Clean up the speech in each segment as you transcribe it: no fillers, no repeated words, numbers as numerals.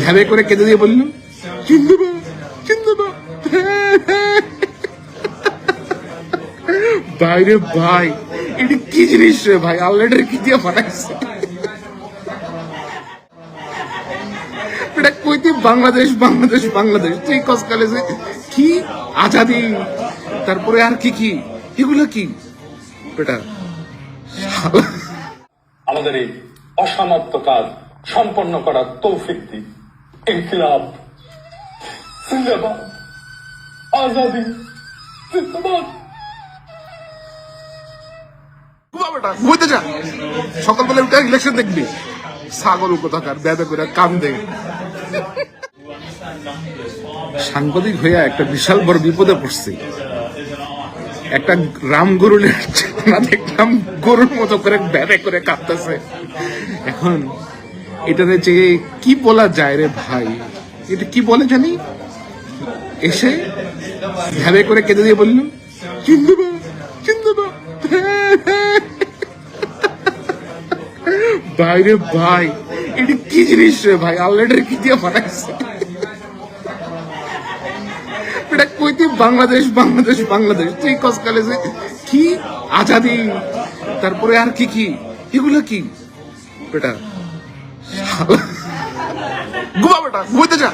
ভ্যাবে করে কেঁদে দিয়ে বলল, জিন্দাবাদ জিন্দাবাদ। ভাই রে ভাই, এটা কি জিনিস রে ভাই, আল্লাহটার কি দিয়ে বানাইছে এটা? কইতে বাংলাদেশ বাংলাদেশ বাংলাদেশ, তুই কসকালে কি আজাদি, তারপরে আর কি কি এগুলো কি বেটা? আমাদের এই অসমাপ্ত কাজ সম্পন্ন করার তৌফিক দিন। ইনকিলাব জিন্দাবাদ, আজাদি জিন্দাবাদ। ঘুমাইতে যা, সকালবেলা উঠে ইলেকশন দেখবি, ছাগল কোথাকার ব্যাধে করে কান্দে। সাংবাদিক হইয়া একটা বিশাল বড় বিপদে পড়ছে। একটা রাম গরু দেখলাম গরুর মতো করে ব্যাধে করে কাঁদতেছে। এখন এটাতে যে কি বলা যায় রে ভাই, এটা কি বলে জানি, এসে ভ্যাবে করে কেঁদে দিয়ে বলল, জিন্দাবাদ জিন্দাবাদ। ভাই রে ভাই, এটা কি জিনিস রে ভাই, আল্লাহটার কি দিয়ে বানাইছে এটা? কইতে বাংলাদেশ বাংলাদেশ বাংলাদেশ, তুই কসকালে কি আজাদি, তারপরে আর কি কি এগুলো কি বেটা? ঘুমা বেটা, ঘুমাইতে যা,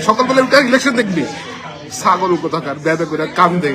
সকালবেলা উঠে ইলেকশন দেখবি, ছাগল কোথাকার ব্যাধে করে কান্দে।